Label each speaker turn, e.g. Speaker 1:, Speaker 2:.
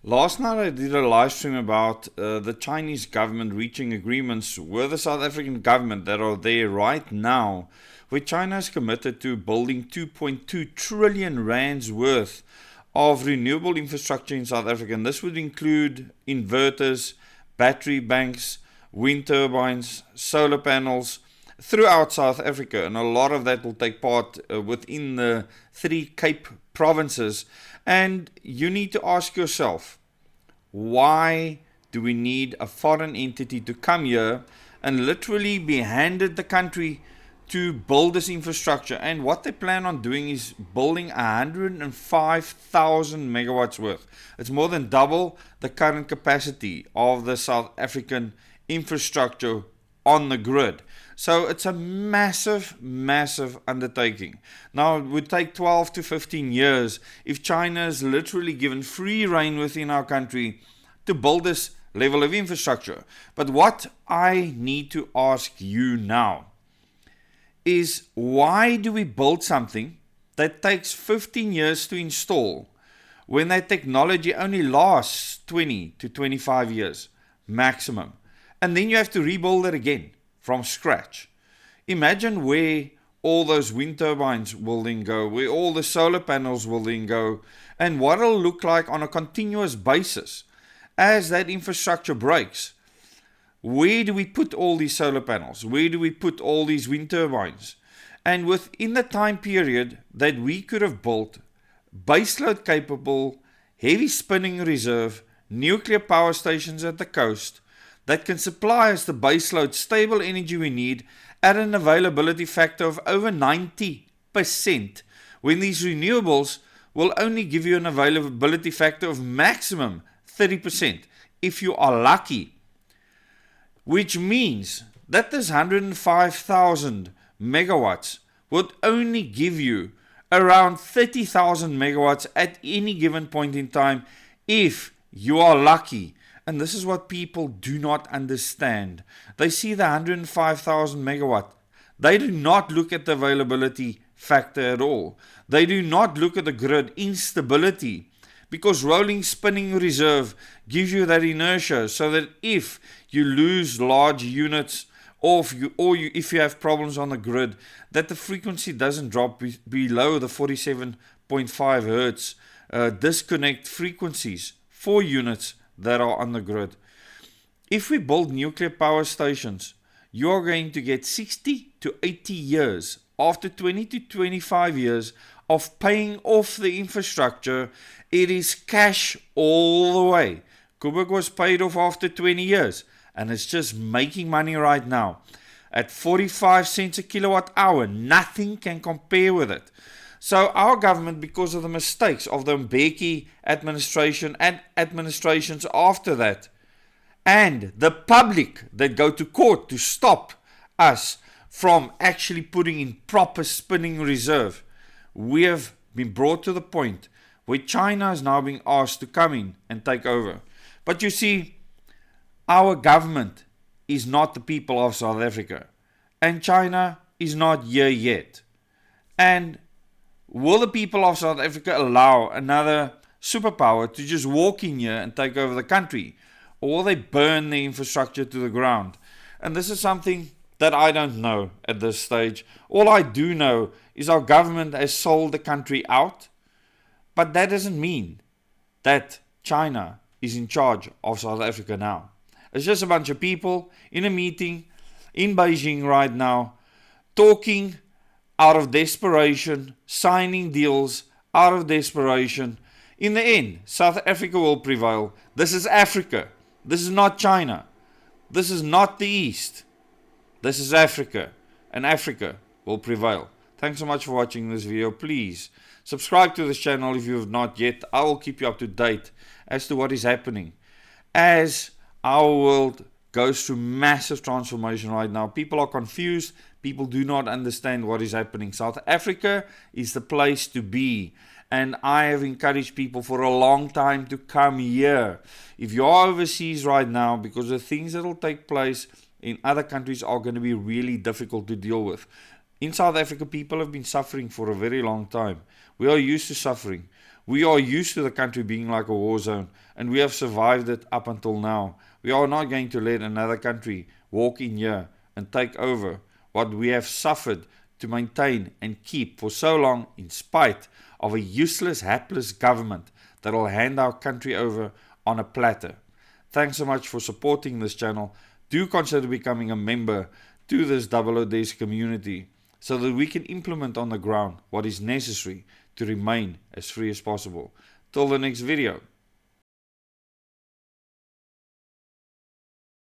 Speaker 1: Last night I did a live stream about the Chinese government reaching agreements with the South African government that are there right now, where China is committed to building 2.2 trillion rands worth of renewable infrastructure in South Africa. And this would include inverters, battery banks, wind turbines, solar panels throughout South Africa. And a lot of that will take part within the 3 Cape provinces. And you need to ask yourself, why do we need a foreign entity to come here and literally be handed the country to build this infrastructure? And what they plan on doing is building 105,000 megawatts worth. It's more than double the current capacity of the South African infrastructure on the grid. So it's a massive undertaking. Now, it would take 12 to 15 years if China is literally given free rein within our country to build this level of infrastructure. But what I need to ask you now is, why do we build something that takes 15 years to install when that technology only lasts 20 to 25 years maximum? And then you have to rebuild it again from scratch. Imagine where all those wind turbines will then go, where all the solar panels will then go, and what it'll look like on a continuous basis as that infrastructure breaks. Where do we put all these solar panels? Where do we put all these wind turbines? And within the time period that we could have built baseload capable, heavy spinning reserve, nuclear power stations at the coast that can supply us the baseload stable energy we need at an availability factor of over 90%, when these renewables will only give you an availability factor of maximum 30% if you are lucky. Which means that this 105,000 megawatts would only give you around 30,000 megawatts at any given point in time if you are lucky. And this is what people do not understand. They see the 105,000 megawatt. They do not look at the availability factor at all. They do not look at the grid instability, because rolling spinning reserve gives you that inertia, so that if you lose large units or if you have problems on the grid, that the frequency doesn't drop below the 47.5 hertz disconnect frequencies for units that are on the grid. If we build nuclear power stations, you are going to get 60 to 80 years, after 20 to 25 years of paying off the infrastructure. It is cash all the way. Koeberg was paid off after 20 years, and it's just making money right now. At 45 cents a kilowatt hour, nothing can compare with it. So our government, because of the mistakes of the Mbeki administration and administrations after that, and the public that go to court to stop us from actually putting in proper spinning reserve, we have been brought to the point where China is now being asked to come in and take over. But you see, our government is not the people of South Africa, and China is not here yet. And will the people of South Africa allow another superpower to just walk in here and take over the country? Or will they burn the infrastructure to the ground? And this is something that I don't know at this stage. All I do know is our government has sold the country out, but that doesn't mean that China is in charge of South Africa now. It's just a bunch of people in a meeting in Beijing right now, talking out of desperation, signing deals out of desperation. In the end, South Africa will prevail. This is Africa. This is not China. This is not the East. This is Africa. And Africa will prevail. Thanks so much for watching this video. Please subscribe to this channel if you have not yet. I will keep you up to date as to what is happening as our world goes through massive transformation right now. People are confused. People do not understand what is happening. South Africa is the place to be. And I have encouraged people for a long time to come here. If you are overseas right now, because the things that will take place in other countries are going to be really difficult to deal with. In South Africa, people have been suffering for a very long time. We are used to suffering. We are used to the country being like a war zone, and we have survived it up until now. We are not going to let another country walk in here and take over what we have suffered to maintain and keep for so long, in spite of a useless, hapless government that will hand our country over on a platter. Thanks so much for supporting this channel. Do consider becoming a member to this Double O Desk community so that we can implement on the ground what is necessary to remain as free as possible. Till the next video.